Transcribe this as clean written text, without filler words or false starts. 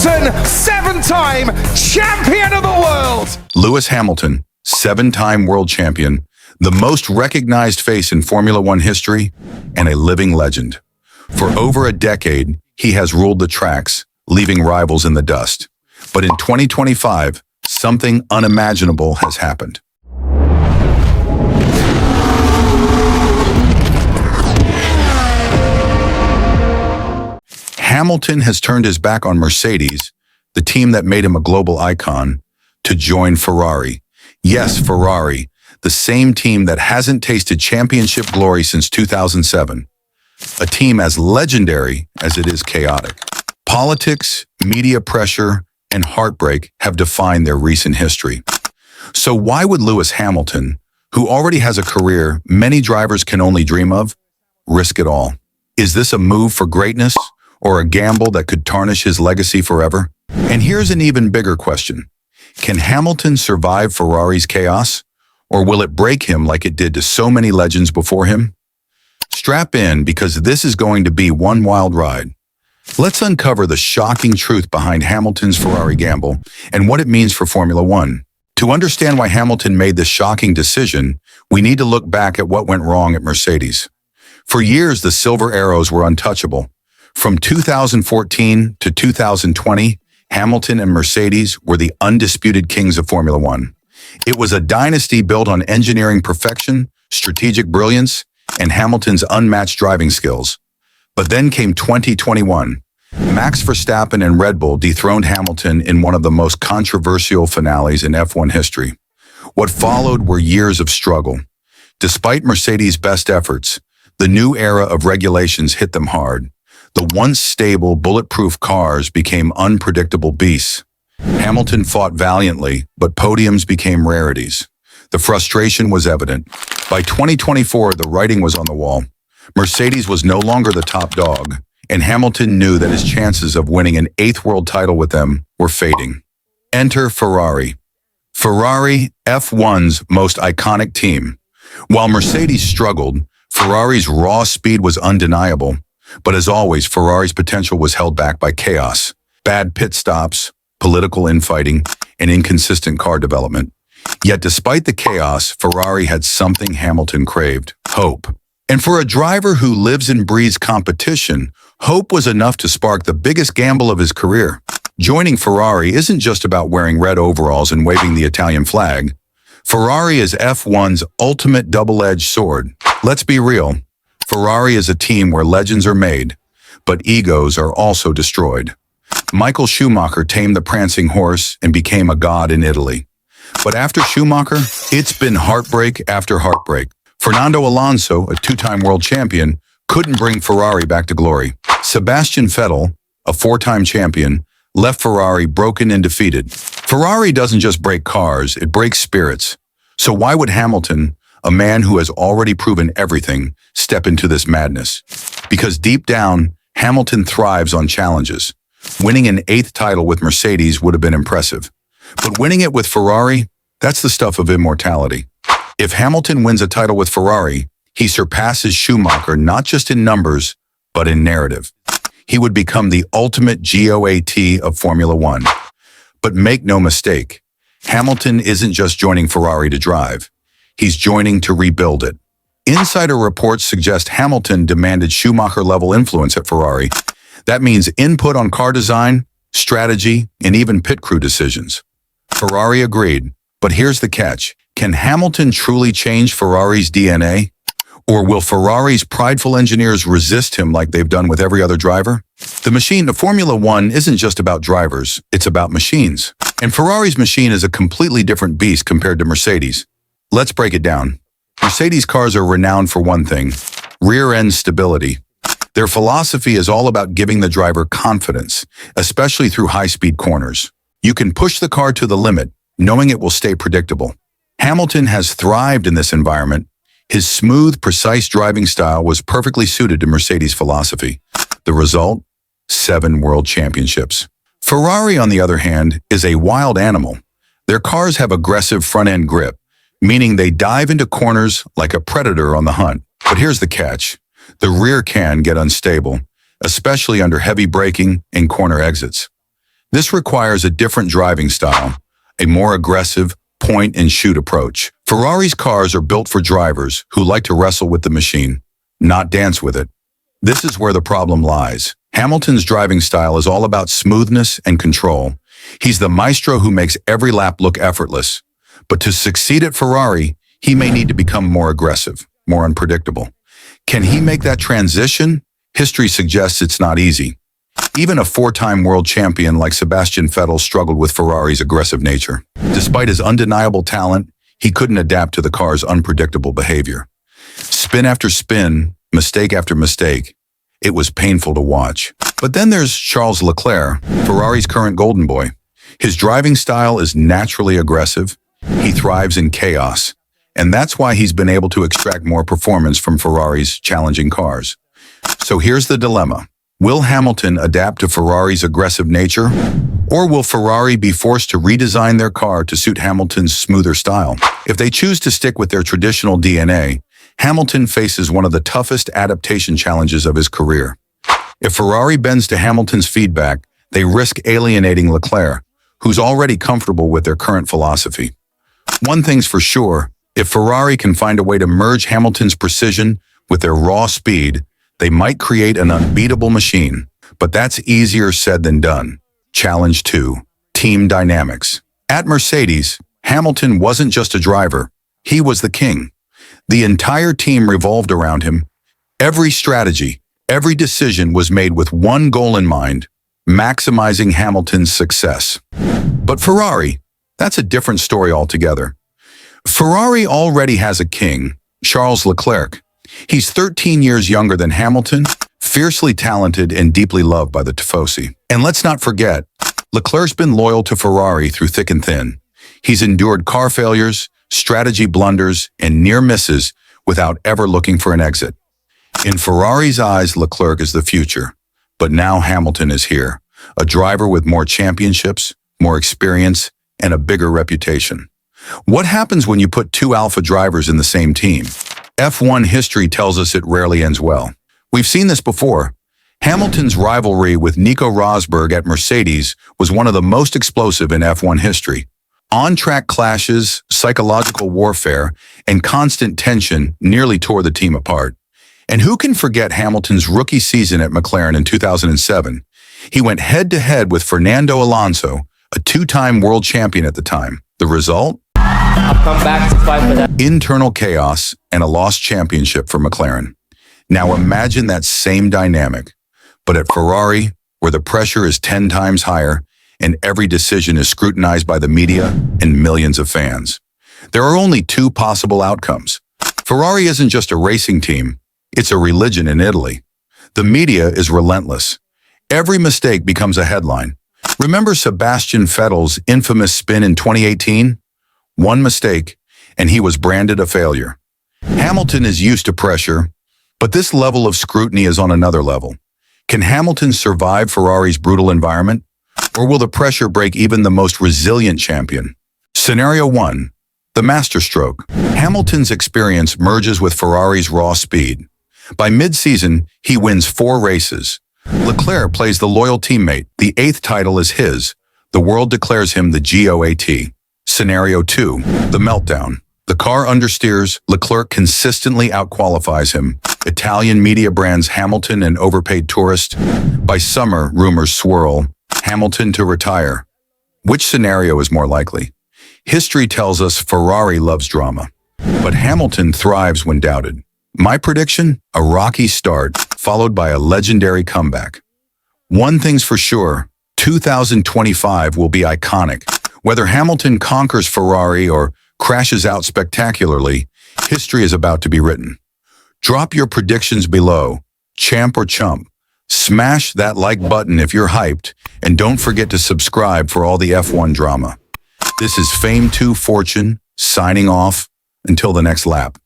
Hamilton, 7-time champion of the world. Lewis Hamilton, 7-time world champion, the most recognized face in Formula One history, and a living legend. For over a decade, he has ruled the tracks, leaving rivals in the dust. But in 2025, something unimaginable has happened. Hamilton has turned his back on Mercedes, the team that made him a global icon, to join Ferrari. Yes, Ferrari, the same team that hasn't tasted championship glory since 2007. A team as legendary as it is chaotic. Politics, media pressure, and heartbreak have defined their recent history. So why would Lewis Hamilton, who already has a career many drivers can only dream of, risk it all? Is this a move for greatness, or a gamble that could tarnish his legacy forever? And here's an even bigger question. Can Hamilton survive Ferrari's chaos, or will it break him like it did to so many legends before him? Strap in, because this is going to be one wild ride. Let's uncover the shocking truth behind Hamilton's Ferrari gamble and what it means for Formula One. To understand why Hamilton made this shocking decision, we need to look back at what went wrong at Mercedes. For years, the Silver Arrows were untouchable. From 2014 to 2020, Hamilton and Mercedes were the undisputed kings of Formula One. It was a dynasty built on engineering perfection, strategic brilliance, and Hamilton's unmatched driving skills. But then came 2021. Max Verstappen and Red Bull dethroned Hamilton in one of the most controversial finales in F1 history. What followed were years of struggle. Despite Mercedes' best efforts, the new era of regulations hit them hard. The once stable, bulletproof cars became unpredictable beasts. Hamilton fought valiantly, but podiums became rarities. The frustration was evident. By 2024, the writing was on the wall. Mercedes was no longer the top dog, and Hamilton knew that his chances of winning an 8th world title with them were fading. Enter Ferrari. Ferrari, F1's most iconic team. While Mercedes struggled, Ferrari's raw speed was undeniable. But as always, Ferrari's potential was held back by chaos, bad pit stops, political infighting, and inconsistent car development. Yet despite the chaos, Ferrari had something Hamilton craved: hope. And for a driver who lives and breathes competition, hope was enough to spark the biggest gamble of his career. Joining Ferrari isn't just about wearing red overalls and waving the Italian flag. Ferrari is F1's ultimate double-edged sword. Let's be real. Ferrari is a team where legends are made, but egos are also destroyed. Michael Schumacher tamed the prancing horse and became a god in Italy. But after Schumacher, it's been heartbreak after heartbreak. Fernando Alonso, a 2-time world champion, couldn't bring Ferrari back to glory. Sebastian Vettel, a 4-time champion, left Ferrari broken and defeated. Ferrari doesn't just break cars, it breaks spirits. So why would Hamilton, a man who has already proven everything, step into this madness? Because deep down, Hamilton thrives on challenges. Winning an 8th title with Mercedes would have been impressive. But winning it with Ferrari, that's the stuff of immortality. If Hamilton wins a title with Ferrari, he surpasses Schumacher not just in numbers, but in narrative. He would become the ultimate GOAT of Formula One. But make no mistake, Hamilton isn't just joining Ferrari to drive. He's joining to rebuild it. Insider reports suggest Hamilton demanded Schumacher-level influence at Ferrari. That means input on car design, strategy, and even pit crew decisions. Ferrari agreed, but here's the catch. Can Hamilton truly change Ferrari's DNA? Or will Ferrari's prideful engineers resist him like they've done with every other driver? The machine of Formula One isn't just about drivers, it's about machines. And Ferrari's machine is a completely different beast compared to Mercedes. Let's break it down. Mercedes cars are renowned for one thing: rear-end stability. Their philosophy is all about giving the driver confidence, especially through high-speed corners. You can push the car to the limit, knowing it will stay predictable. Hamilton has thrived in this environment. His smooth, precise driving style was perfectly suited to Mercedes' philosophy. The result? 7 world championships. Ferrari, on the other hand, is a wild animal. Their cars have aggressive front-end grip, meaning they dive into corners like a predator on the hunt. But here's the catch. The rear can get unstable, especially under heavy braking and corner exits. This requires a different driving style, a more aggressive, point-and-shoot approach. Ferrari's cars are built for drivers who like to wrestle with the machine, not dance with it. This is where the problem lies. Hamilton's driving style is all about smoothness and control. He's the maestro who makes every lap look effortless. But to succeed at Ferrari, he may need to become more aggressive, more unpredictable. Can he make that transition? History suggests it's not easy. Even a four-time world champion like Sebastian Vettel struggled with Ferrari's aggressive nature. Despite his undeniable talent, he couldn't adapt to the car's unpredictable behavior. Spin after spin, mistake after mistake, it was painful to watch. But then there's Charles Leclerc, Ferrari's current golden boy. His driving style is naturally aggressive. He thrives in chaos. And that's why he's been able to extract more performance from Ferrari's challenging cars. So here's the dilemma. Will Hamilton adapt to Ferrari's aggressive nature? Or will Ferrari be forced to redesign their car to suit Hamilton's smoother style? If they choose to stick with their traditional DNA, Hamilton faces one of the toughest adaptation challenges of his career. If Ferrari bends to Hamilton's feedback, they risk alienating Leclerc, who's already comfortable with their current philosophy. One thing's for sure, if Ferrari can find a way to merge Hamilton's precision with their raw speed, they might create an unbeatable machine. But that's easier said than done. Challenge 2. Team dynamics. At Mercedes, Hamilton wasn't just a driver. He was the king. The entire team revolved around him. Every strategy, every decision was made with one goal in mind, maximizing Hamilton's success. But Ferrari, that's a different story altogether. Ferrari already has a king, Charles Leclerc. He's 13 years younger than Hamilton, fiercely talented and deeply loved by the Tifosi. And let's not forget, Leclerc's been loyal to Ferrari through thick and thin. He's endured car failures, strategy blunders, and near misses without ever looking for an exit. In Ferrari's eyes, Leclerc is the future. But now Hamilton is here, a driver with more championships, more experience, and a bigger reputation. What happens when you put two alpha drivers in the same team? F1 history tells us it rarely ends well. We've seen this before. Hamilton's rivalry with Nico Rosberg at Mercedes was one of the most explosive in F1 history. On-track clashes, psychological warfare, and constant tension nearly tore the team apart. And who can forget Hamilton's rookie season at McLaren in 2007? He went head-to-head with Fernando Alonso, a two-time world champion at the time. The result? I'll come back to fight for that. Internal chaos and a lost championship for McLaren. Now imagine that same dynamic, but at Ferrari, where the pressure is 10 times higher and every decision is scrutinized by the media and millions of fans. There are only two possible outcomes. Ferrari isn't just a racing team, it's a religion in Italy. The media is relentless. Every mistake becomes a headline. Remember Sebastian Vettel's infamous spin in 2018? One mistake, and he was branded a failure. Hamilton is used to pressure, but this level of scrutiny is on another level. Can Hamilton survive Ferrari's brutal environment? Or will the pressure break even the most resilient champion? Scenario 1. The masterstroke. Hamilton's experience merges with Ferrari's raw speed. By mid-season, he wins 4 races. Leclerc plays the loyal teammate. The 8th title is his. The world declares him the GOAT. Scenario 2. The meltdown. The car understeers. Leclerc consistently outqualifies him. Italian media brands Hamilton an overpaid tourist. By summer, rumors swirl. Hamilton to retire. Which scenario is more likely? History tells us Ferrari loves drama, but Hamilton thrives when doubted. My prediction? A rocky start, followed by a legendary comeback. One thing's for sure, 2025 will be iconic. Whether Hamilton conquers Ferrari or crashes out spectacularly, history is about to be written. Drop your predictions below, champ or chump. Smash that like button if you're hyped, and don't forget to subscribe for all the F1 drama. This is Fame 2 Fortune, signing off. Until the next lap.